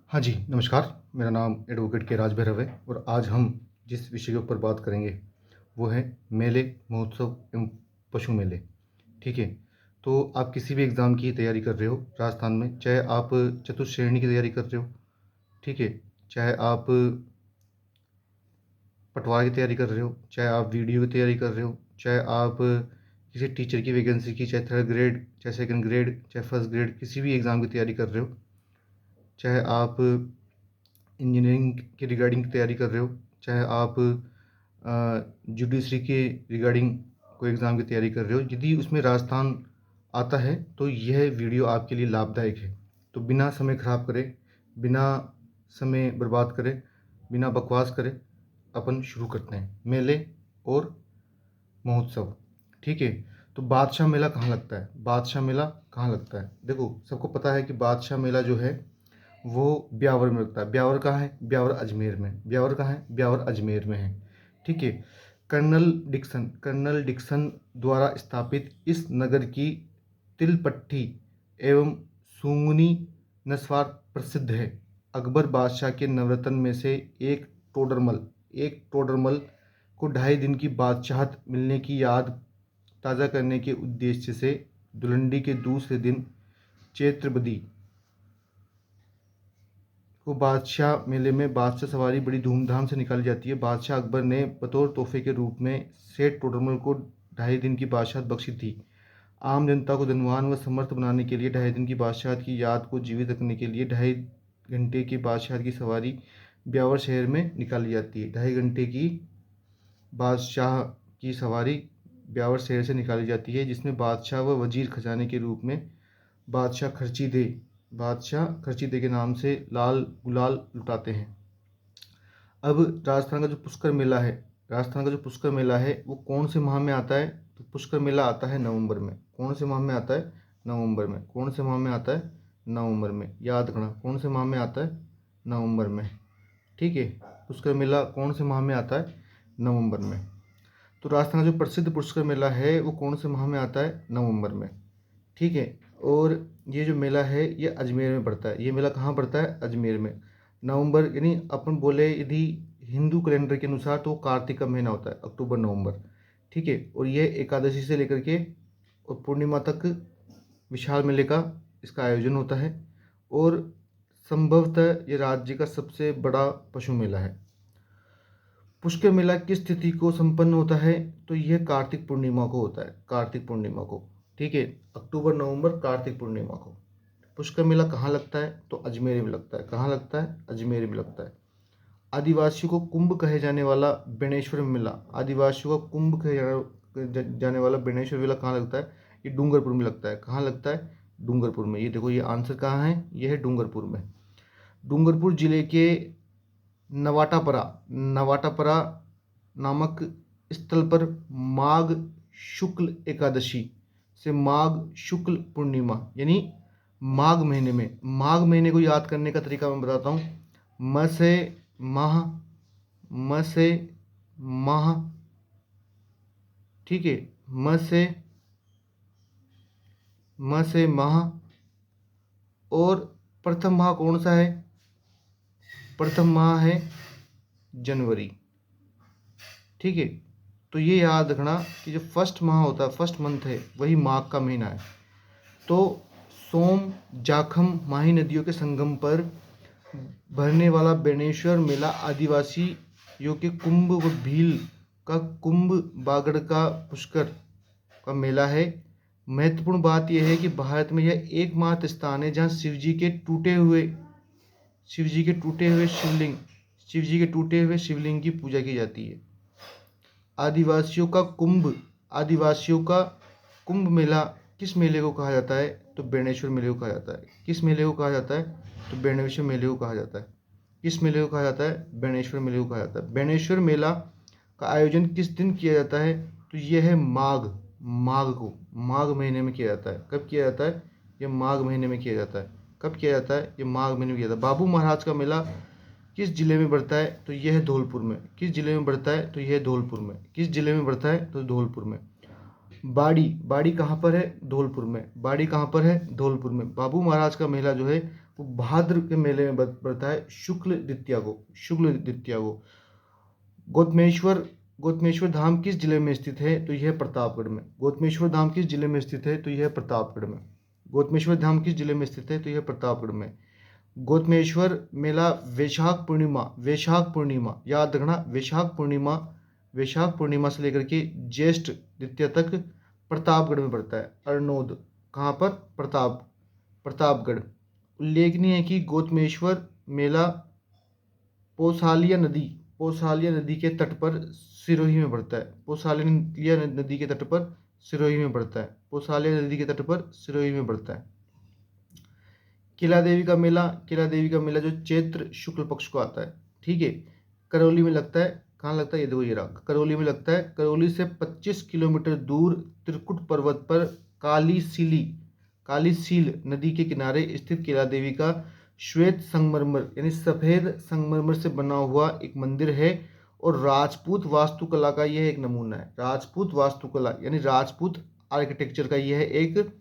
हाँ जी, नमस्कार। मेरा नाम एडवोकेट के राज भैरव है और आज हम जिस विषय के ऊपर बात करेंगे वो है मेले, महोत्सव एवं पशु मेले। ठीक है? तो आप किसी भी एग्ज़ाम की तैयारी कर रहे हो राजस्थान में, चाहे आप चतुश्रेणी की तैयारी कर रहे हो, ठीक है? चाहे आप पटवार की तैयारी कर रहे हो, चाहे आप वीडियो की तैयारी कर रहे हो, चाहे आप किसी टीचर की वैकेंसी की, चाहे 3rd ग्रेड, चाहे 2nd ग्रेड, चाहे 1st ग्रेड, किसी भी एग्ज़ाम की तैयारी कर रहे हो, चाहे आप इंजीनियरिंग के रिगार्डिंग तैयारी कर रहे हो, चाहे आप जुडिशरी के रिगार्डिंग कोई एग्ज़ाम की तैयारी कर रहे हो, यदि उसमें राजस्थान आता है तो यह वीडियो आपके लिए लाभदायक है। तो बिना समय ख़राब करे, बिना समय बर्बाद करे, बिना बकवास करे अपन शुरू करते हैं मेले और महोत्सव। ठीक है? तो बादशाह मेला कहाँ लगता है? बादशाह मेला कहाँ लगता है? देखो, सबको पता है कि बादशाह मेला जो है वो ब्यावर में लगता है। ब्यावर कहाँ है? ब्यावर अजमेर में। ब्यावर कहाँ है? ब्यावर अजमेर में है। ठीक है? कर्नल डिक्सन द्वारा स्थापित इस नगर की तिलपट्टी एवं सूंगनी नस्वार प्रसिद्ध है। अकबर बादशाह के नवरत्न में से एक टोडरमल को 2.5 दिन की बादशाहत मिलने की याद ताज़ा करने के उद्देश्य से धुलंडी के दूसरे दिन चैत्र बदी को बादशाह मेले में बादशाह सवारी बड़ी धूमधाम से निकाली जाती है। बादशाह अकबर ने बतौर तोहफे के रूप में सेठ टोडरमल को 2.5 दिन की बादशाहत बख्शी थी। आम जनता को धनवान व समर्थ बनाने के लिए 2.5 दिन की बादशाहत की याद को जीवित रखने के लिए 2.5 घंटे की बादशाहत की सवारी ब्यावर शहर में निकाली जाती है। 2.5 घंटे की बादशाह की सवारी ब्यावर शहर से निकाली जाती है, जिसमें बादशाह व वजीर खजाने के रूप में बादशाह खर्चीदे के नाम से लाल गुलाल लुटाते हैं। अब राजस्थान का जो पुष्कर मेला है वो कौन से माह में आता है? तो पुष्कर मेला आता है नवंबर में। कौन से माह में आता है? नवंबर में। कौन से माह में आता है? नवंबर में। याद रखना, कौन से माह में आता है? नवंबर में। ठीक है? पुष्कर मेला कौन से माह में आता है? नवंबर में। तो राजस्थान का जो प्रसिद्ध पुष्कर मेला है वो कौन से माह में आता है? नवंबर में। ठीक है? और ये जो मेला है ये अजमेर में पड़ता है। ये मेला कहाँ पड़ता है? अजमेर में। नवंबर यानी अपन बोले यदि हिंदू कैलेंडर के अनुसार तो कार्तिक का महीना होता है, अक्टूबर नवंबर। ठीक है? और यह एकादशी से लेकर के और पूर्णिमा तक विशाल मेले का इसका आयोजन होता है और संभवतः ये राज्य का सबसे बड़ा पशु मेला है। पुष्कर मेला किस तिथि को संपन्न होता है? तो यह कार्तिक पूर्णिमा को होता है, कार्तिक पूर्णिमा को। ठीक है? अक्टूबर नवंबर कार्तिक पूर्णिमा को। पुष्कर मेला कहाँ लगता है? तो अजमेर में लगता है। कहाँ लगता है? अजमेर में लगता है। आदिवासियों को कुंभ कहे जाने वाला बेणेश्वर मेला, आदिवासियों को कुंभ कहे जाने वाला बेणेश्वर मेला कहाँ लगता है? ये डूंगरपुर में लगता है। कहाँ लगता है? डूंगरपुर में। ये देखो, ये आंसर कहाँ है? ये है डूंगरपुर में। डूंगरपुर जिले के नवाटापरा नामक स्थल पर माघ शुक्ल एकादशी से माघ शुक्ल पूर्णिमा यानी माघ महीने को याद करने का तरीका मैं बताता हूँ। म से माह, ठीक है? म से माह। और प्रथम माह कौन सा है? प्रथम माह है जनवरी। ठीक है? तो ये याद रखना कि जो फर्स्ट माह होता है, फर्स्ट मंथ है, वही माघ का महीना है। तो सोम जाखम माही नदियों के संगम पर भरने वाला बेणेश्वर मेला आदिवासियों के कुंभ व भील का कुंभ बागड़ का पुष्कर का मेला है। महत्वपूर्ण बात यह है कि भारत में यह एकमात्र स्थान है जहां शिव जी के टूटे हुए शिवलिंग की पूजा की जाती है। आदिवासियों का कुंभ मेला किस मेले को कहा जाता है? तो बेणेश्वर मेले को कहा जाता है। किस मेले को कहा जाता है? तो बेणेश्वर मेले को कहा जाता है। किस मेले को कहा जाता है? बेणेश्वर मेले को कहा जाता है। बेणेश्वर मेला का आयोजन किस दिन किया जाता है? तो यह है माघ महीने में किया जाता है। कब किया जाता है? ये माघ महीने में किया जाता है। कब किया जाता है? ये माघ महीने में किया जाता है। बाबू महाराज का मेला किस जिले में पड़ता है? तो यह है धौलपुर में। किस जिले में पड़ता है? तो यह है धौलपुर में। किस जिले में पड़ता है? तो धौलपुर में। बाड़ी कहाँ पर है? धौलपुर में। बाड़ी कहाँ पर है? धौलपुर में। बाबू महाराज का मेला जो है वो भाद्र के मेले में बढ़ता है शुक्ल द्वितीया को, शुक्ल द्वितीया को। गौतमेश्वर गौतमेश्वर धाम किस जिले में स्थित है? तो यह प्रतापगढ़ में। गौतमेश्वर धाम किस जिले में स्थित है? तो यह प्रतापगढ़ में। गौतमेश्वर धाम किस जिले में स्थित है? तो यह प्रतापगढ़ में। गौतमेश्वर मेला वैशाख पूर्णिमा याद रखना, वैशाख पूर्णिमा से लेकर के ज्येष्ठ द्वितीया तक प्रतापगढ़ में पड़ता है। अरनोद कहाँ पर? प्रतापगढ़। उल्लेखनीय है कि गौतमेश्वर मेला पोसालिया नदी के तट पर सिरोही में पड़ता है। पोसालिया नदी के तट पर सिरोही में पड़ता है। पोसालिया नदी के तट पर सिरोही में पड़ता है। किला देवी का मेला जो चैत्र शुक्ल पक्ष को आता है, ठीक है, करौली में लगता है। कहाँ लगता है? ये देखो, ये रहा, करौली में लगता है। करौली से 25 किलोमीटर दूर त्रिकुट पर्वत पर कालीसील नदी के किनारे स्थित किला देवी का श्वेत संगमरमर यानी सफ़ेद संगमरमर से बना हुआ एक मंदिर है और राजपूत वास्तुकला का यह एक नमूना है। राजपूत वास्तुकला यानी राजपूत आर्किटेक्चर का यह एक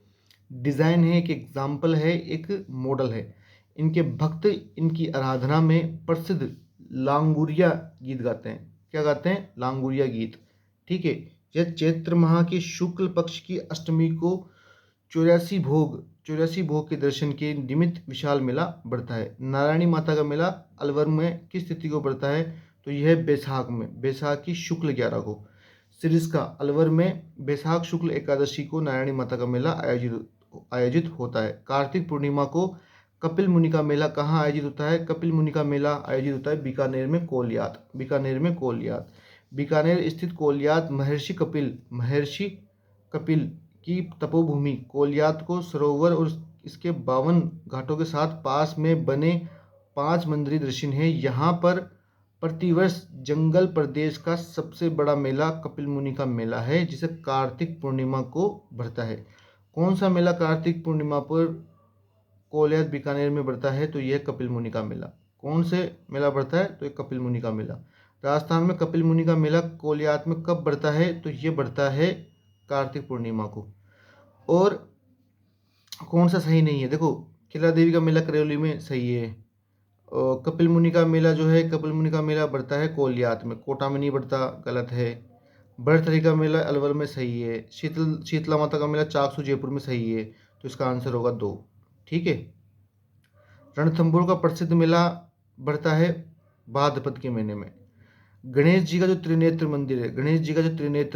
डिज़ाइन है, एक एग्जाम्पल है, एक मॉडल है। इनके भक्त इनकी आराधना में प्रसिद्ध लांगुरिया गीत गाते हैं। क्या गाते हैं? लांगुरिया गीत, ठीक है। यह चैत्र माह के शुक्ल पक्ष की अष्टमी को 84 भोग के दर्शन के निमित्त विशाल मेला बढ़ता है। नारायणी माता का मेला अलवर में किस तिथि को बढ़ता है? तो यह बैसाख की शुक्ल 11 को। सिरिस्का अलवर में बैसाख शुक्ल एकादशी को नारायणी माता का मेला आयोजित होता है। कार्तिक पूर्णिमा को कपिल मुनि का मेला कहाँ आयोजित होता है? कपिल मुनि का मेला आयोजित होता है बीकानेर में कोलियात। बीकानेर स्थित कोलियात महर्षि कपिल की तपोभूमि कोलियात को सरोवर और इसके 52 घाटों के साथ पास में बने 5 मंदिर दर्शन है। यहाँ पर प्रतिवर्ष जंगल प्रदेश का सबसे बड़ा मेला कपिल मुनि का मेला है, जिसे कार्तिक पूर्णिमा को बढ़ता है। कौन सा मेला कार्तिक पूर्णिमा पर कोलियात बीकानेर में बढ़ता है? तो यह कपिल मुनि का मेला। कौन से मेला बढ़ता है? तो ये कपिल मुनि का मेला। राजस्थान में कपिल मुनि का मेला कोलियात में कब बढ़ता है? तो ये बढ़ता है कार्तिक पूर्णिमा को। और कौन सा सही नहीं है? देखो, किला देवी का मेला करौली में सही है। और कपिल मुनि का मेला जो है, कपिल मुनि का मेला बढ़ता है कोलियात में, कोटा में नहीं बढ़ता, गलत है। बरथरी का मेला अलवर में सही है। शीतला माता का मेला चाकसू जयपुर में सही है, तो इसका आंसर होगा 2, ठीक है। रणथंभौर का प्रसिद्ध मेला बढ़ता है भाद्रपद के महीने में। गणेश जी का जो त्रिनेत्र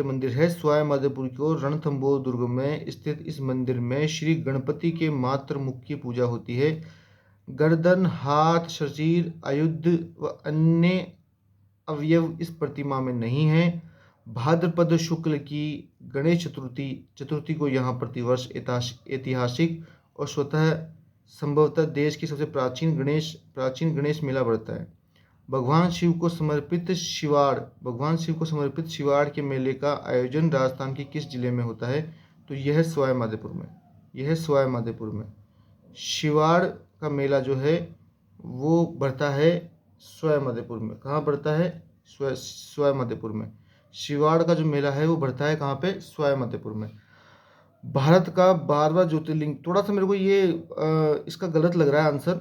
मंदिर है सवाई माधोपुर को रणथंभौर दुर्ग में स्थित इस मंदिर में श्री गणपति के मात्र मुख की पूजा होती है। गर्दन, हाथ, शरीर, आयुध व अन्य अवयव इस प्रतिमा में नहीं है। भाद्रपद शुक्ल की गणेश चतुर्थी को यहाँ प्रतिवर्ष ऐतिहासिक और स्वतः संभवतः देश की सबसे प्राचीन गणेश मेला बढ़ता है। भगवान शिव को समर्पित शिवाड़ के मेले का आयोजन राजस्थान के किस जिले में होता है? तो यह सवाई माधोपुर में। शिवाड़ का मेला जो है वो बढ़ता है सवाई माधोपुर में। कहाँ बढ़ता है? सवाई माधोपुर में। शिवाड़ का जो मेला है वो बढ़ता है कहाँ पे? सवाई माधोपुर में। भारत का 12वां ज्योतिर्लिंग, थोड़ा सा मेरे को ये इसका गलत लग रहा है आंसर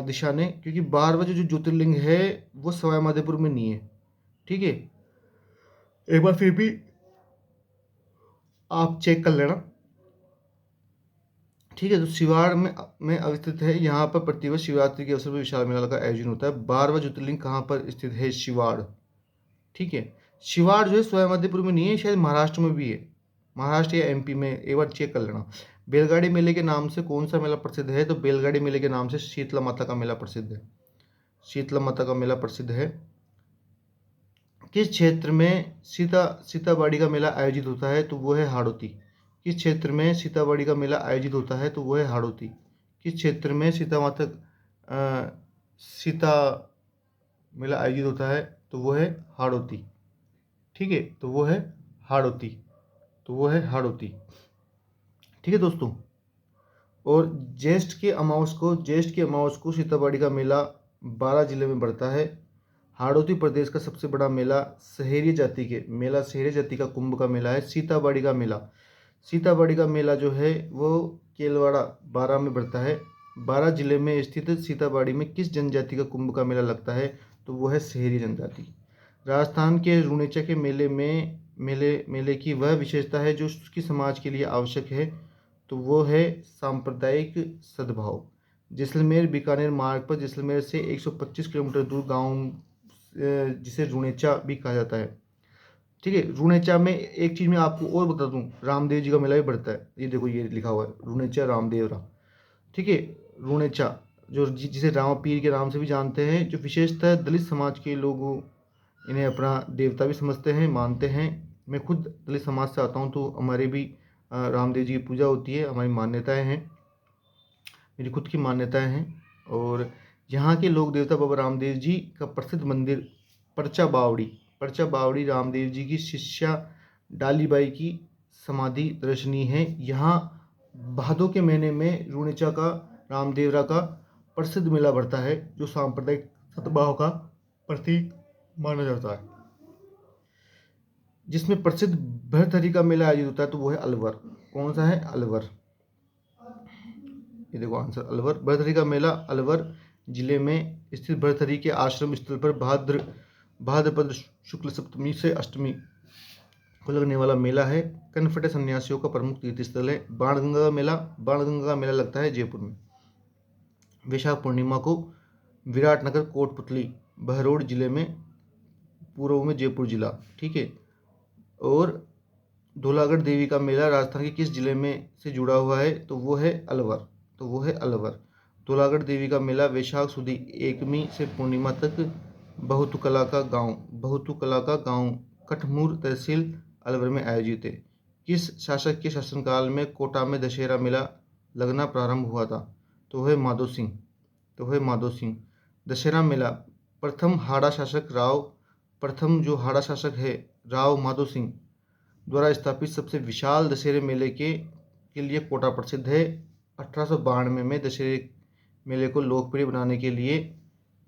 दिशा ने, क्योंकि 12वां जो ज्योतिर्लिंग है वो सवाई माधोपुर में नहीं है, ठीक है। एक बार फिर भी आप चेक कर लेना, ठीक है। तो शिवाड़ में अवस्थित है। यहाँ पर प्रतिवर्ष शिवरात्रि के अवसर पर विशाल मेला का आयोजन होता है। 12वां ज्योतिर्लिंग कहाँ पर स्थित है? शिवाड़, ठीक है। शिवाड़ जो है सवाई माधोपुर में नहीं है, शायद महाराष्ट्र में भी है, महाराष्ट्र या एमपी में, एक बार चेक कर लेना। बैलगाड़ी मेले के नाम से कौन सा मेला प्रसिद्ध है? तो बैलगाड़ी मेले के नाम से शीतला माता का मेला प्रसिद्ध है। किस क्षेत्र में सीताबाड़ी का मेला आयोजित होता है? तो वो है हाड़ौती। किस क्षेत्र में सीताबाड़ी का मेला आयोजित होता है? तो वो है हाड़ौती। किस क्षेत्र में सीता मेला आयोजित होता है? तो वो है हाड़ौती, ठीक है। तो वो है हाड़ौती, ठीक है दोस्तों। और ज्येष्ठ के अमावस को सीताबाड़ी का मेला 12 जिले में बढ़ता है। हाड़ौती प्रदेश का सबसे बड़ा मेला सहेरी जाति का कुंभ का मेला है। सीताबाड़ी का मेला जो है वो केलवाड़ा 12 में बढ़ता है। बारां जिले में स्थित सीताबाड़ी में किस जनजाति का कुंभ का मेला लगता है? तो वो है सहरी जनजाति। राजस्थान के रुणेचा के मेले की वह विशेषता है जो उसकी समाज के लिए आवश्यक है, तो वो है सांप्रदायिक सद्भाव। जैसलमेर बीकानेर मार्ग पर जैसलमेर से 125 किलोमीटर दूर गांव जिसे रुणेचा भी कहा जाता है। ठीक है, रुणेचा में एक चीज़ मैं आपको और बता दूं, रामदेव जी का मेला भी बढ़ता है। ये देखो, ये लिखा हुआ है रुणेचा रामदेवरा। ठीक है, रुणेचा जो जिसे रामा पीर के नाम से भी जानते हैं, जो विशेषतः दलित समाज के लोग इन्हें अपना देवता भी समझते हैं, मानते हैं। मैं खुद दलित समाज से आता हूँ, तो हमारे भी रामदेव जी की पूजा होती है, हमारी मान्यताएं हैं, मेरी खुद की मान्यताएं हैं। और यहाँ के लोक देवता बाबा रामदेव जी का प्रसिद्ध मंदिर पर्चा बावड़ी रामदेव जी की शिष्या डालीबाई की समाधि दर्शनीय है। यहाँ भादों के महीने में रुणेचा का रामदेवरा का प्रसिद्ध मेला बढ़ता है, जो सांप्रदायिक सद्भाव का प्रतीक माना जाता है, जिसमें प्रसिद्ध भरथरी का मेला आयोजित होता है, तो वो है अलवर। कौन सा है? अलवर। ये देखो आंसर, अलवर। भरथरी का मेला अलवर जिले में स्थित भरथरी के आश्रम स्थल पर भाद्रपद शुक्ल सप्तमी से अष्टमी को लगने वाला मेला है। कनफटे सन्यासियों का प्रमुख तीर्थ स्थल है। बाणगंगा का मेला लगता है जयपुर में। वैशाख पूर्णिमा को विराटनगर कोटपुतली बहरोड जिले में, पूर्व में जयपुर जिला। ठीक है, और धौलागढ़ देवी का मेला राजस्थान के किस जिले में से जुड़ा हुआ है? तो वो है अलवर। धौलागढ़ देवी का मेला वैशाख सुदी एकमी से पूर्णिमा तक बहुतुकला का गांव कठमूर तहसील अलवर में आयोजित है। किस शासक के शासनकाल में कोटा में दशहरा मेला लगना प्रारंभ हुआ था? तो है माधो सिंह। दशहरा मेला प्रथम जो हाड़ा शासक है राव माधो सिंह द्वारा स्थापित सबसे विशाल दशहरे मेले के लिए कोटा प्रसिद्ध है। 1892 में दशहरे मेले को लोकप्रिय बनाने के लिए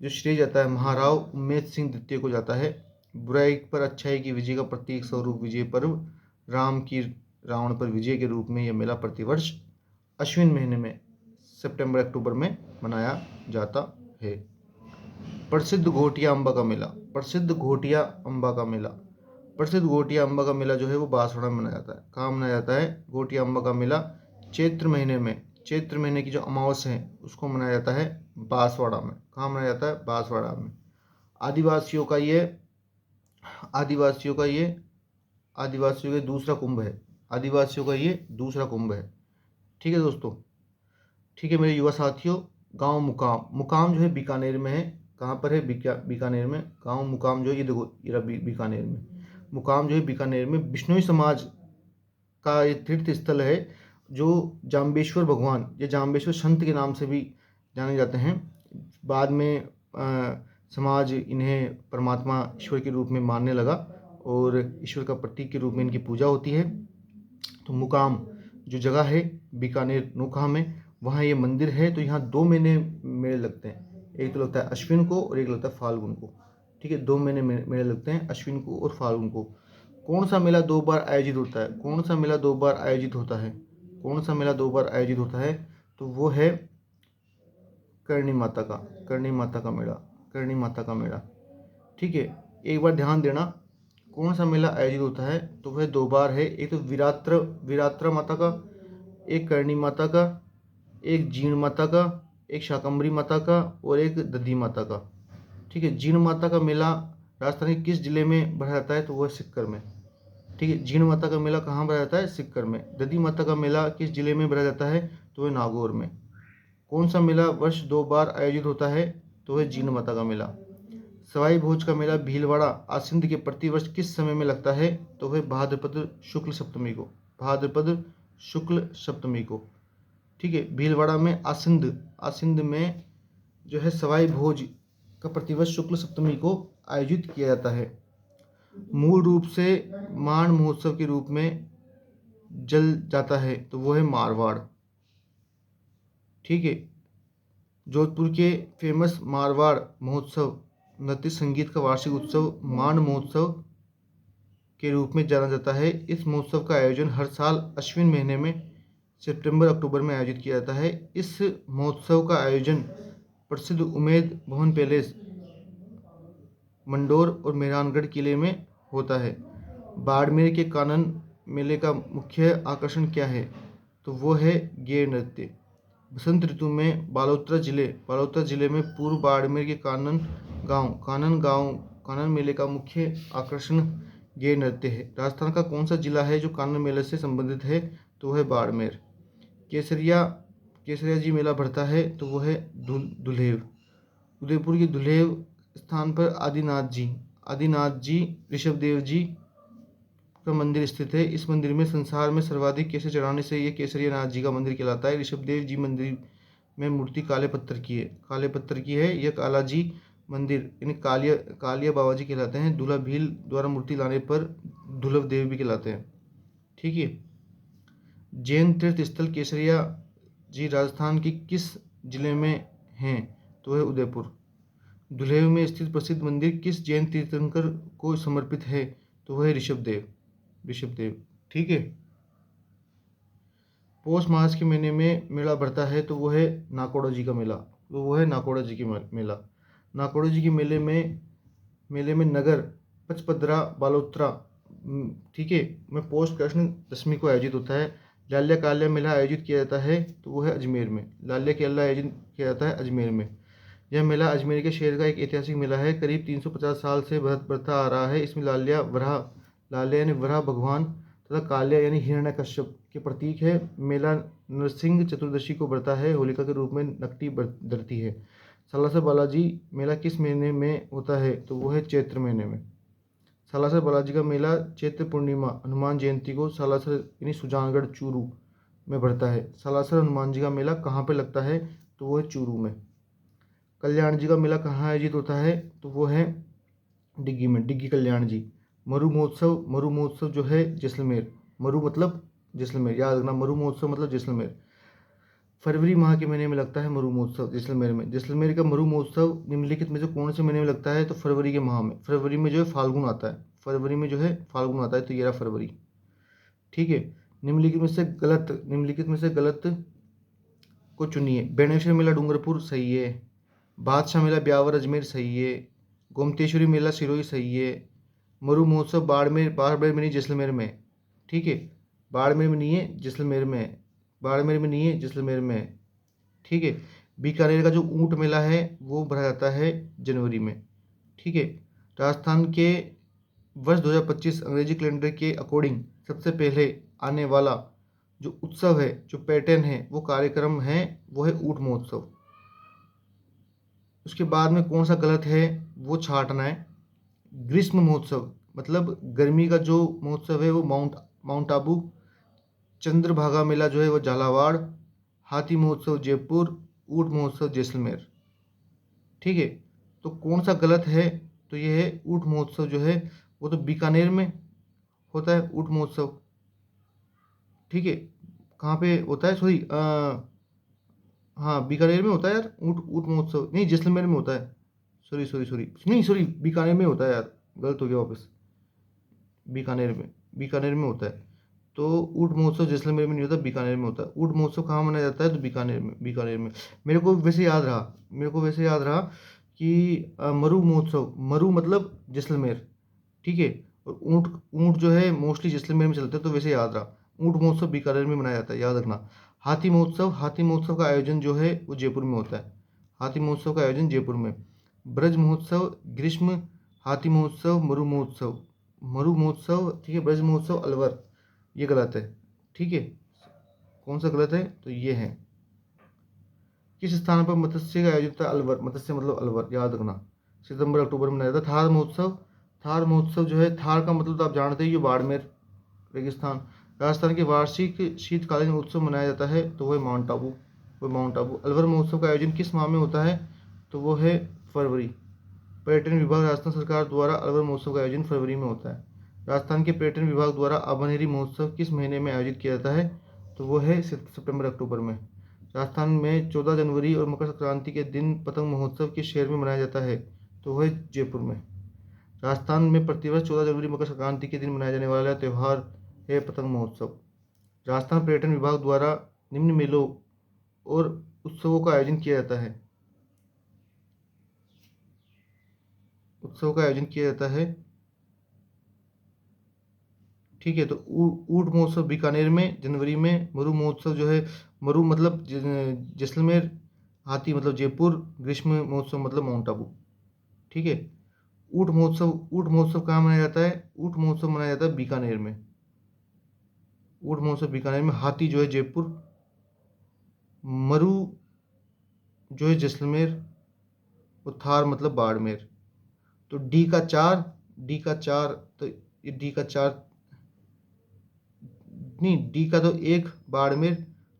जो श्रेय जाता है महाराव उम्मेद सिंह द्वितीय को जाता है। बुराई पर अच्छाई की विजय का प्रतीक स्वरूप विजय पर्व, राम की रावण पर विजय के रूप में यह मेला प्रतिवर्ष अश्विन महीने में सितंबर अक्टूबर में मनाया जाता है। प्रसिद्ध घोटिया अम्बा का मेला जो है वो बांसवाड़ा में मनाया जाता है। कहाँ मनाया जाता है? घोटिया अम्बा का मेला चैत्र महीने की जो अमावस है उसको मनाया जाता है बांसवाड़ा में। कहाँ मनाया जाता है? बांसवाड़ा में। आदिवासियों का दूसरा कुंभ है। ठीक है दोस्तों, ठीक है मेरे युवा साथियों। गांव मुकाम जो है बीकानेर में है। कहाँ पर है? बीकानेर में। गांव मुकाम जो है, ये देखो ये बीकानेर में। मुकाम जो है बीकानेर में बिश्नोई समाज का ये तीर्थ स्थल है, जो जाम्बेश्वर भगवान या जाम्बेश्वर संत के नाम से भी जाने जाते हैं। बाद में समाज इन्हें परमात्मा ईश्वर के रूप में मानने लगा और ईश्वर का प्रतीक के रूप में इनकी पूजा होती है। तो मुकाम जो जगह है बीकानेर नौखा में, वहाँ ये मंदिर है। तो यहाँ 2 महीने मेले लगते हैं, एक तो लगता है अश्विन को और एक लगता है फाल्गुन को। ठीक है, 2 महीने मेले लगते हैं, अश्विन को और फाल्गुन को। कौन सा मेला 2 बार आयोजित होता है? कौन सा मेला 2 बार आयोजित होता है? तो वो है करणी माता का मेला। ठीक है, एक बार ध्यान देना, कौन सा मेला आयोजित होता है? तो वह 2 बार है। एक तो विरात्रा माता का, एक करणी माता का, एक जीण माता का, एक शाकंभरी माता का और एक दधी माता का। ठीक है, जीण माता का मेला राजस्थान के किस जिले में भरा जाता है? तो वह सिक्कर में। ठीक है, जीण माता का मेला कहाँ भरा जाता है? सिक्कर में। दधी माता का मेला किस जिले में भरा जाता है? तो वह नागौर में। कौन सा मेला वर्ष 2 बार आयोजित होता है? तो वह जीण माता का मेला। सवाई भोज का मेला भीलवाड़ा आसिंद के प्रतिवर्ष किस समय में लगता है? तो वह भाद्रपद शुक्ल सप्तमी को। ठीक है, भीलवाड़ा में आसिंद में जो है सवाई भोज का प्रतिवर्ष शुक्ल सप्तमी को आयोजित किया जाता है। मूल रूप से माण महोत्सव के रूप में जल जाता है, तो वो है मारवाड़। ठीक है, जोधपुर के फेमस मारवाड़ महोत्सव नृत्य संगीत का वार्षिक उत्सव माण महोत्सव के रूप में जाना जाता है। इस महोत्सव का आयोजन हर साल अश्विन महीने में सितंबर अक्टूबर में आयोजित किया जाता है। इस महोत्सव का आयोजन प्रसिद्ध उमेद भवन पैलेस, मंडोर और मेहरानगढ़ किले में होता है। बाड़मेर के कानन मेले का मुख्य आकर्षण क्या है? तो वो है गेर नृत्य। बसंत ऋतु में बालोतरा जिले में पूर्व बाड़मेर के कानन मेले का मुख्य आकर्षण गेर नृत्य है। राजस्थान का कौन सा जिला है जो कानन मेले से संबंधित है? तो वह है बाड़मेर। केसरिया जी मेला भरता है, तो वो है दुल्हेव। उदयपुर की दुल्हेव स्थान पर आदिनाथ जी ऋषभदेव जी का मंदिर स्थित है। इस मंदिर में संसार में सर्वाधिक केसर चढ़ाने से ये केसरिया नाथ जी का मंदिर कहलाता है। ऋषभदेव जी मंदिर में मूर्ति काले पत्थर की है। यह काला जी मंदिर यानी कालिया बाबा जी कहलाते हैं। दूल्हा भील द्वारा मूर्ति लाने पर दुर्लभ देव भी कहलाते हैं। ठीक है। जैन तीर्थ स्थल केसरिया जी राजस्थान के किस जिले में हैं? तो है उदयपुर। दुल्हेव में स्थित प्रसिद्ध मंदिर किस जैन तीर्थंकर को समर्पित है? तो वह है ऋषभदेव। ठीक है। पौष मास के महीने में मेला भरता है, तो वो है नाकोड़ा जी का मेला। तो वो है नाकोड़ा जी की मेला। नाकोड़ा जी के मेले में नगर पचपदरा बालोतरा, ठीक है, में पौष कृष्ण दशमी को आयोजित होता है। लाल्या काल्या मेला आयोजित किया जाता है, तो वो है अजमेर में। लाल्या काल्या आयोजित किया जाता है अजमेर में। यह मेला अजमेर के शहर का एक ऐतिहासिक मेला है। करीब 350 साल से बढ़ता आ रहा है। इसमें लाल्या यानी वराह भगवान तथा काल्या यानी हिरण्यकश्यप के प्रतीक है। मेला नरसिंह चतुर्दशी को बढ़ता है। होलिका के रूप में नकटी धरती है। सालासर बालाजी मेला किस महीने में होता है? तो वो है चैत्र महीने में। सालासर बालाजी का मेला चैत्र पूर्णिमा हनुमान जयंती को सालासर यानी सुजानगढ़ चूरू में बढ़ता है। सालासर हनुमान जी का मेला कहाँ पे लगता है? तो वो है चूरू में। कल्याण जी का मेला कहाँ आयोजित होता है? तो वो है डिग्गी में, डिग्गी कल्याण जी। मरु महोत्सव जो है जैसलमेर। मरु मतलब जैसलमेर, याद रखना। मरु महोत्सव मतलब जैसलमेर। फरवरी माह के महीने में लगता है मरु महोत्सव जैसलमेर में। जैसलमेर का मरु महोत्सव निम्नलिखित में से कौन से महीने में लगता है? तो फरवरी के माह में। फरवरी में जो है फाल्गुन आता है। तो 11 फरवरी। ठीक है। निम्नलिखित में से गलत को चुनिए। बेणेश्वर मेला डूंगरपुर सही है। बादशाह मेला ब्यावर अजमेर सही है। गोमतेश्वरी मेला सिरोही सही है। मरु महोत्सव बाड़मेर में नहीं जैसलमेर में। ठीक है। बाड़मेर में नहीं है, जैसलमेर में। ठीक है। बीकानेर का जो ऊंट मेला है वो भरा जाता है जनवरी में। ठीक है। राजस्थान के वर्ष 2025 अंग्रेजी कैलेंडर के अकॉर्डिंग सबसे पहले आने वाला जो उत्सव है, जो पैटर्न है, वो कार्यक्रम है, वो है ऊंट महोत्सव। उसके बाद में कौन सा गलत है वो छांटना है। ग्रीष्म महोत्सव मतलब गर्मी का जो महोत्सव है वो माउंट आबू। चंद्रभागा मेला जो है वो झालावाड़। हाथी महोत्सव जयपुर। ऊंट महोत्सव जैसलमेर। ठीक है। तो कौन सा गलत है? तो ये है ऊंट महोत्सव जो है वो तो बीकानेर में होता है ऊंट महोत्सव। ठीक है। कहाँ पे होता है? सॉरी, हाँ बीकानेर में होता है यार। ऊंट महोत्सव नहीं, जैसलमेर में होता है। सॉरी बीकानेर में होता है यार, गलत हो गया वापस। बीकानेर में होता है। तो ऊंट महोत्सव जैसलमेर में नहीं होता, बीकानेर में होता है। ऊंट महोत्सव कहाँ मनाया जाता है? तो बीकानेर में। मेरे को वैसे याद रहा कि मरु मतलब जैसलमेर। ठीक है। और ऊंट जो है मोस्टली जैसलमेर में चलते हैं, तो वैसे याद रहा। ऊंट महोत्सव बीकानेर में मनाया जाता है, याद रखना। हाथी महोत्सव का आयोजन जो है वो जयपुर में होता है। हाथी महोत्सव का आयोजन जयपुर में। ब्रज महोत्सव ग्रीष्म, हाथी महोत्सव मरु महोत्सव। ठीक है। ब्रज महोत्सव अलवर, ये गलत है। ठीक है। कौन सा गलत है? तो ये है। किस स्थान पर मत्स्य का आयोजित होता है? अलवर। मत्स्य मतलब अलवर, याद रखना। सितंबर अक्टूबर में मनाया जाता है। थार महोत्सव जो है, थार का मतलब तो आप जानते ही हो, बाड़मेर रेगिस्तान। राजस्थान के वार्षिक शीतकालीन उत्सव मनाया जाता है, तो वह माउंट आबू। अलवर महोत्सव का आयोजन किस माह में होता है? तो वो है फरवरी। पर्यटन विभाग राजस्थान सरकार द्वारा अलवर महोत्सव का आयोजन फरवरी में होता है। राजस्थान के पर्यटन विभाग द्वारा अबनेरी महोत्सव किस महीने में आयोजित किया जाता है? तो वो है सितंबर अक्टूबर में। राजस्थान में 14 जनवरी और मकर संक्रांति के दिन पतंग महोत्सव किस शहर में मनाया जाता है? तो वह जयपुर में। राजस्थान में प्रतिवर्ष 14 जनवरी मकर संक्रांति के दिन मनाया जाने वाला त्यौहार है पतंग महोत्सव। राजस्थान पर्यटन विभाग द्वारा निम्न मेलों और उत्सवों का आयोजन किया जाता है। उत्सव का आयोजन किया जाता है। ठीक है, तो ऊंट महोत्सव बीकानेर में जनवरी में, मरु महोत्सव जो है, मरु मतलब जैसलमेर, हाथी मतलब जयपुर, ग्रीष्म महोत्सव मतलब माउंट आबू। ठीक है। ऊंट महोत्सव कहाँ मनाया जाता है? ऊंट महोत्सव मनाया जाता है बीकानेर में। ऊंट महोत्सव बीकानेर में। हाथी जो है जयपुर, मरु जो है जैसलमेर, और थार मतलब बाड़मेर। तो डी का चार, तो ये डी का तो एक बाड़मेर,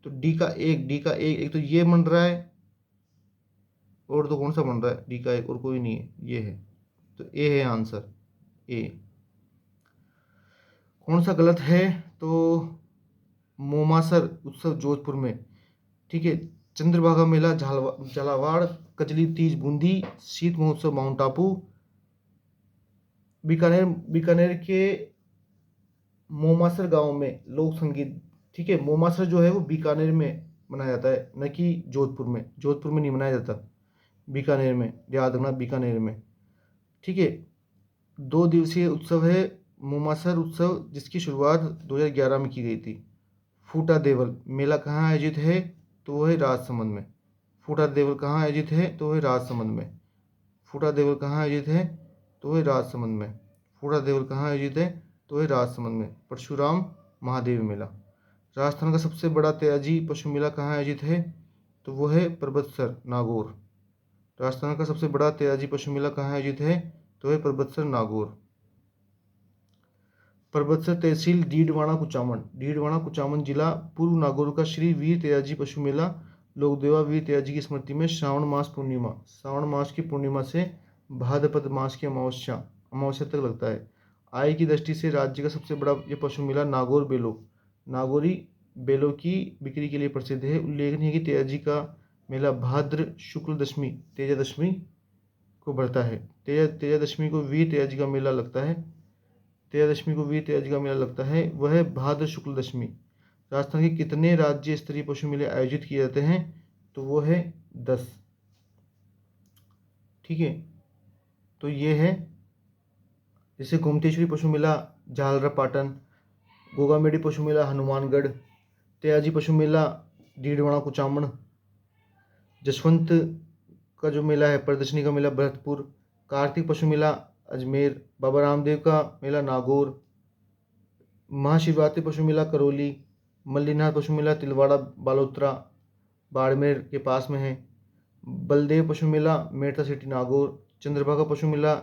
तो डी का एक तो ये बन रहा है, और तो कौन सा बन रहा है? डी का एक और कोई नहीं है, ये है। तो ए है आंसर, ए। कौन सा गलत है? तो मोमासर उत्सव जोधपुर में। ठीक है। चंद्रभागा मेला झालावाड़, कजली तीज बूंदी, शीत महोत्सव माउंट आबू। बीकानेर के मोमासर गांव में लोक संगीत। ठीक है, मोमासर जो है वो बीकानेर में मनाया जाता है, न कि जोधपुर में। जोधपुर में नहीं मनाया जाता, बीकानेर में, याद रखना, बीकानेर में। ठीक है। 2 दिवसीय उत्सव है मोमासर उत्सव, जिसकी शुरुआत 2011 में की गई थी। फूटा देवल मेला कहाँ आयोजित है? तो वो है राजसमंद में। फूटा देवल कहाँ आयोजित है? तो वो है राजसमंद में। फूटा देवल कहाँ आयोजित है? तो वो है राजसमंद में। फूटा देवल कहाँ आयोजित है? तो है राजसमंद में। परशुराम महादेव मेला। राजस्थान का सबसे बड़ा त्याजी पशु मेला कहाँ आयोजित है? तो वो है परबतसर नागौर। राजस्थान का सबसे बड़ा त्याजी पशु मेला कहाँ आयोजित है? तो है परबतसर नागौर। परबतसर तहसील डीडवाना कुचामन जिला, पूर्व नागौर का श्री वीर त्याजी पशु मेला लोकदेवा वीर त्याजी की स्मृति में श्रावण मास की पूर्णिमा से भाद्रपद मास की अमावस्या तक लगता है। आय की दृष्टि से राज्य का सबसे बड़ा ये पशु मेला नागौरी बेलों की बिक्री के लिए प्रसिद्ध है। उल्लेखनीय है कि त्याजी का मेला भाद्र शुक्ल दशमी तेजादशमी को बढ़ता है। तेजादशमी को वीर त्याजी का मेला लगता है। तेजादशमी को वीर त्याजी का मेला लगता है, वह भाद्र शुक्ल दशमी। राजस्थान के कितने राज्य स्तरीय पशु मेले आयोजित किए जाते हैं? तो वो है 10। ठीक है, तो ये है जैसे गोमतेश्वरी पशु मेला झालरापाटन, गोगामेडी पशु मेला हनुमानगढ़, त्याजी पशु मेला डीडवाना कुचामन, जसवंत का जो मेला है प्रदर्शनी का मेला भरतपुर, कार्तिक पशु मेला अजमेर, बाबा रामदेव का मेला नागौर, महाशिवरात्रि पशु मेला करौली, मल्लीनाथ पशु मेला तिलवाड़ा बालोतरा बाड़मेर के पास में है, बलदेव पशु मेला मेड़ता सिटी नागौर, चंद्रभागा पशु मेला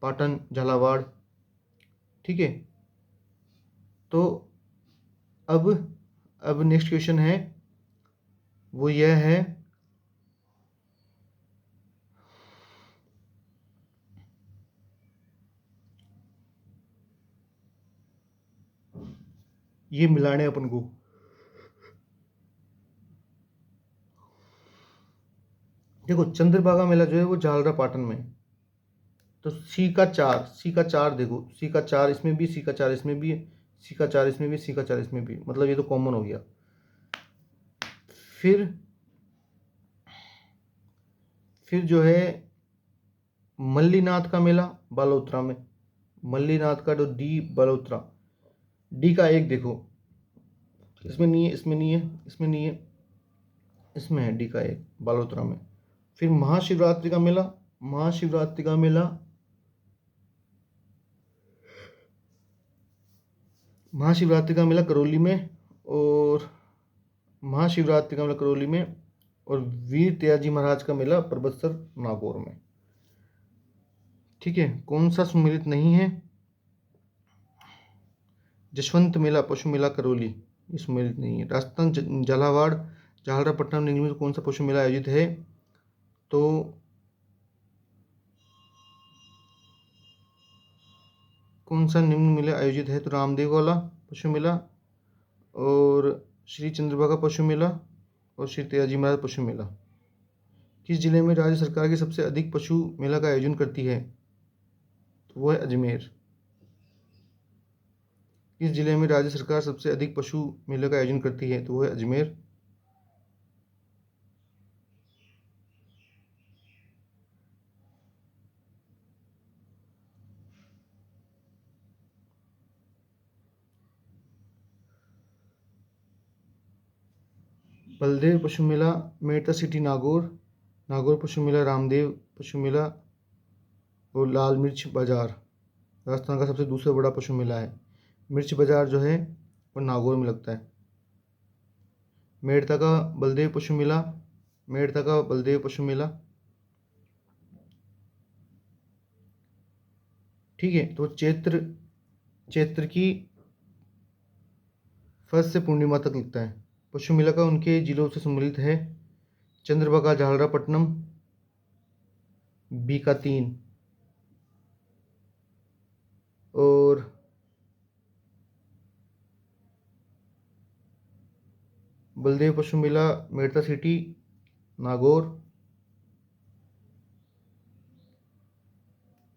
पाटन झालावाड़। ठीक है, तो अब नेक्स्ट क्वेश्चन है, वो यह है, ये मिलाने अपन को। देखो चंद्रभागा मेला जो है वो झालरापाटन में, तो सी का चार देखो, सी का चार इसमें भी, सी का चार इसमें भी, सी का चार इसमें भी, सी का चार इसमें भी, मतलब ये तो कॉमन हो गया। फिर जो है मल्लीनाथ का मेला बालोतरा में, मल्लीनाथ का जो डी बालोतरा, डी का एक देखो, इसमें नहीं है, इसमें नहीं है, इसमें नहीं है, इसमें है डी का एक बालोतरा में। फिर महाशिवरात्रि का मेला, महाशिवरात्रि का मेला महाशिवरात्रि का मेला करौली में, और महाशिवरात्रि का मेला करौली में, और वीर त्याजी महाराज का मेला परबतसर नागौर में। ठीक है, कौन सा सम्मिलित नहीं है? जशवंत मेला पशु मेला करौली, ये सम्मिलित नहीं है। राजस्थान झालावाड़ झालरापट्टनम निगम में कौन सा पशु मेला आयोजित है? तो कौन सा निम्न मेला आयोजित है? तो रामदेव वाला पशु मेला, और श्री चंद्रभागा पशु मेला, और श्री त्याजी महाराज पशु मेला। किस जिले में राज्य सरकार की सबसे अधिक पशु मेला का आयोजन करती है? तो वो है अजमेर। किस जिले में राज्य सरकार सबसे अधिक पशु मेले का आयोजन करती है? तो वो है अजमेर। बलदेव पशु मेला, मेड़ता सिटी नागौर, नागौर पशु मेला, रामदेव पशु मेला और लाल मिर्च बाजार राजस्थान का सबसे दूसरा बड़ा पशु मेला है। मिर्च बाजार जो है वो नागौर में लगता है। मेड़ता का बलदेव पशु मेला, मेड़ता का बलदेव पशु मेला। ठीक है, तो चैत्र, चैत्र की फर्स्ट से पूर्णिमा तक लगता है। पशु मेला का उनके जिलों से सम्मिलित है। चंद्रभागा झालरापट्टनम, बीकातीन और बलदेव पशु मेला मेड़ता सिटी नागौर,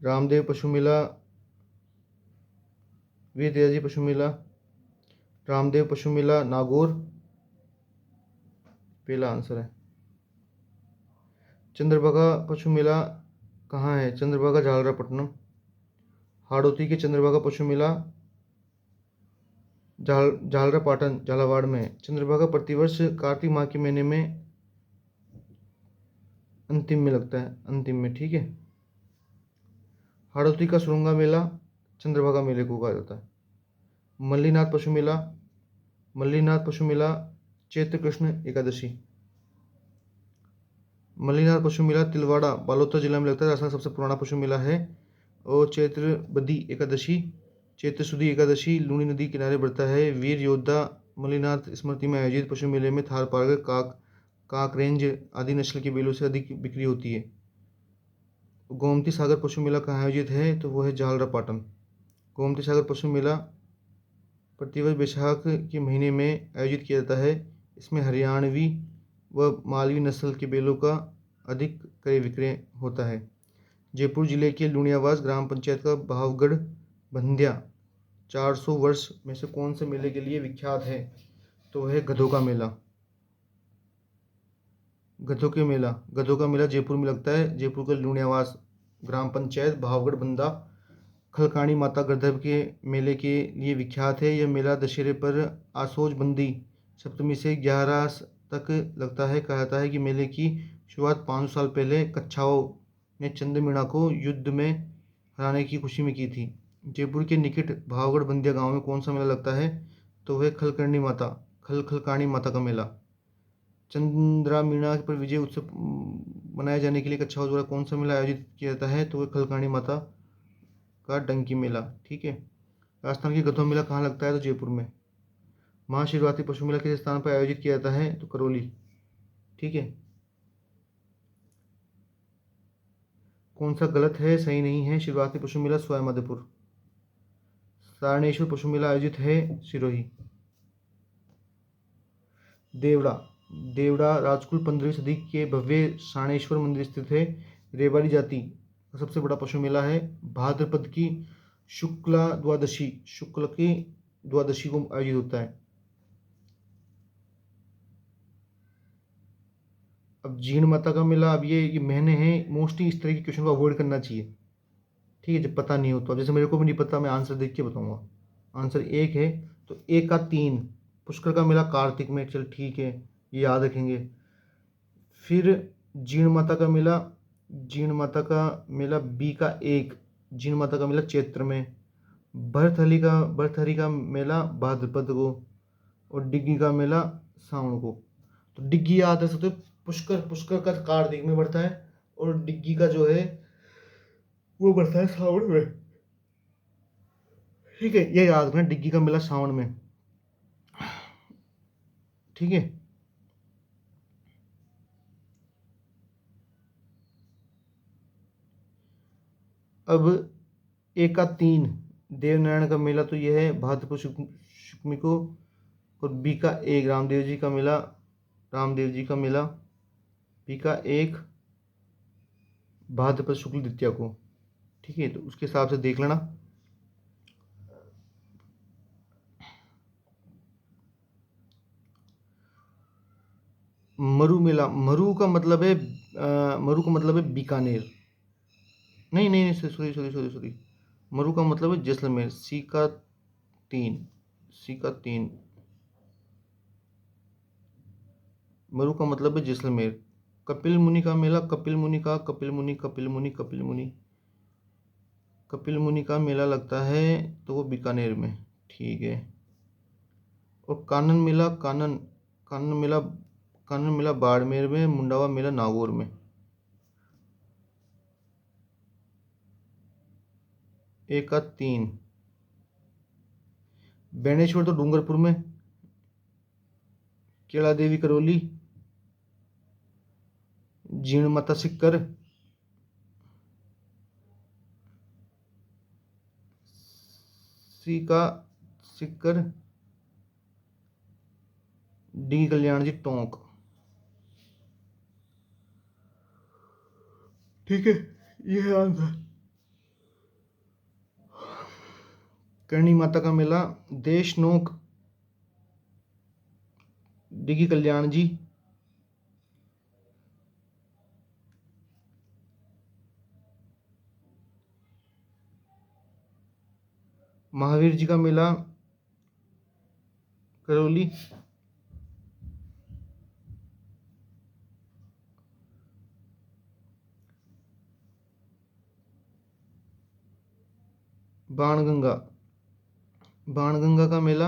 रामदेव पशु मेला वीर दयाजी पशु मेला, रामदेव पशु मेला नागौर, पहला आंसर है। चंद्रभागा पशु मेला कहाँ है? चंद्रभागा झालरापट्टनम। हाड़ौती के चंद्रभागा पशु मेला झालरापाटन झालावाड़ में है। चंद्रभागा प्रतिवर्ष कार्तिक माह के महीने में अंतिम में लगता है, अंतिम में। ठीक है। हाड़ौती का सुरंगा मेला चंद्रभागा मेले को कहा जाता है। मल्लीनाथ पशु मेला, मल्लीनाथ पशु मेला चैत्र कृष्ण एकादशी। मल्लीनाथ पशु मेला तिलवाड़ा बालोतरा जिला में लगता है, राजस्थान का सबसे पुराना पशु मेला है। और चैत्र बदी एकादशी, चैत्र शुदी एकादशी लूनी नदी किनारे बढ़ता है। वीर योद्धा मल्लीनाथ स्मृति में आयोजित पशु मेले में थारपारकर, काक रेंज आदि नस्ल के बैलों से अधिक बिक्री होती है। गोमती सागर पशु मेला कहाँ आयोजित है? तो वो है झालरापाटन। गोमती सागर पशु मेला प्रतिवर्ष वैशाख के महीने में आयोजित किया जाता है। इसमें हरियाणवी व मालवी नस्ल के बैलों का अधिक क्रय विक्रय होता है। जयपुर जिले के लुणियावास ग्राम पंचायत का भावगढ़ बंध्या 400 वर्ष में से कौन से मेले के लिए विख्यात है? तो है गधों का मेला। गधों का मेला जयपुर में लगता है। जयपुर का लुणियावास ग्राम पंचायत भावगढ़ बंदा खलकाणी माता गर्दभ के मेले के लिए विख्यात है। यह मेला दशहरे पर आसोज बंदी सप्तमी से 11 तक लगता है। कहा जाता है कि मेले की शुरुआत 500 साल पहले कच्छाओं ने चंद्रमीणा को युद्ध में हराने की खुशी में की थी। जयपुर के निकट भावगढ़ बंदिया गांव में कौन सा मेला लगता है? तो वह खलकाणी माता का मेला। चंद्रामीणा पर विजय उत्सव मनाए जाने के लिए कच्छाओं द्वारा कौन सा मेला आयोजित किया जाता है? तो वह खलकाणी माता का डंकी मेला। ठीक है। राजस्थान की गधों मेला कहाँ लगता है? तो जयपुर में। महाशिवरात्रि पशु मेला किस स्थान पर आयोजित किया जाता है? तो करौली। ठीक है। कौन सा गलत है, सही नहीं है? शिवरात्रि पशु मेला सवाईमाधोपुर। सारणेश्वर पशु मेला आयोजित है सिरोही। देवड़ा, देवड़ा राजकुल 15वीं सदी के भव्य सारणेश्वर मंदिर स्थित है। रेवाड़ी जाति का सबसे बड़ा पशु मेला है। भाद्रपद की शुक्ल की द्वादशी को आयोजित होता है। अब जीण माता का मेला, अब ये महीने हैं, मोस्टली इस तरह के क्वेश्चन को अवॉइड करना चाहिए। ठीक है, जब पता नहीं हो तो। अब जैसे मेरे को भी नहीं पता, मैं आंसर देख के बताऊंगा। आंसर एक है, तो एक का 3। पुष्कर का मेला कार्तिक में, चल ठीक है, ये याद रखेंगे। फिर जीण माता का मेला, जीण माता का मेला बी का 1। जीण माता का मेला चैत्र में। भरथरी का मेला भाद्रपद को। और डिग्गी का मेला सावन को। तो डिग्गी याद रख सकते हो, पुष्कर का कार्तिक में बढ़ता है और डिग्गी का जो है वो बढ़ता है सावन में। ठीक है, ये याद रखना, डिग्गी का मेला सावन में। ठीक है। अब एक का 3 देवनारायण का मेला, तो यह है भाद्रपद शुक्ल को। और बी का 1 रामदेव जी का मेला, रामदेव जी का मेला बी का 1 भाद्रपद शुक्ल द्वितीया को। ठीक है, तो उसके हिसाब से देख लेना। मरु मेला, मरु का मतलब है बीकानेर। नहीं नहीं नहीं, सॉरी सॉरी सॉरी सॉरी, मरु का मतलब है जैसलमेर। सी का 3, सी का 3, मरु का मतलब है जैसलमेर। कपिल मुनि का मेला, कपिल मुनि का, कपिल मुनि, कपिल मुनि, कपिल मुनि, कपिल मुनि का मेला लगता है तो वो बीकानेर में, ठीक है। और कानन मेला, कानन मेला, कानन मेला बाड़मेर में, मुंडावा मेला नागौर में। एक का 3, बेणेश्वर तो डूंगरपुर में, केला देवी करौली, जीण माता सिक्कर, सी का सिक्कर, डी कल्याण जी टोंक, ठीक है, ये है आंसर। करणी माता का मेला देश नोक, डिगी कल्याण जी, महावीर जी का मेला करौली, बाणगंगा, बाणगंगा का मेला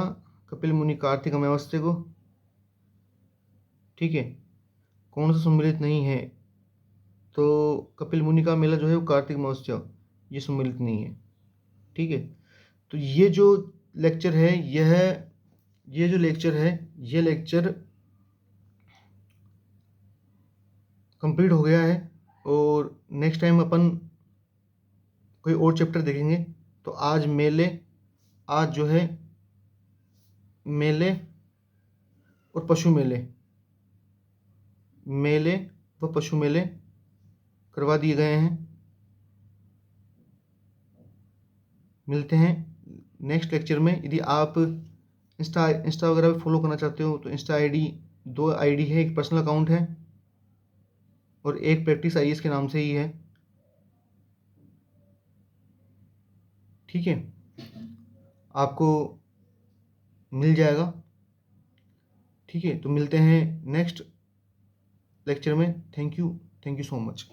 कपिल मुनि कार्तिक अमावस्या को, ठीक है। कौन सा सम्मिलित नहीं है, तो कपिल मुनि का मेला जो है वो कार्तिक अमावस्या, ये सम्मिलित नहीं है, ठीक है। तो ये जो लेक्चर है, ये जो लेक्चर है, ये लेक्चर कंप्लीट हो गया है। और नेक्स्ट टाइम अपन कोई और चैप्टर देखेंगे। तो आज मेले, आज जो है मेले और पशु मेले, मेले व पशु मेले करवा दिए गए हैं। मिलते हैं नेक्स्ट लेक्चर में। यदि आप इंस्टा वगैरह पे फॉलो करना चाहते हो तो इंस्टा आईडी, 2 आईडी है, एक पर्सनल अकाउंट है और एक प्रैक्टिस आईएएस के नाम से ही है, ठीक है। आपको मिल जाएगा, ठीक है। तो मिलते हैं नेक्स्ट लेक्चर में। Thank you so much.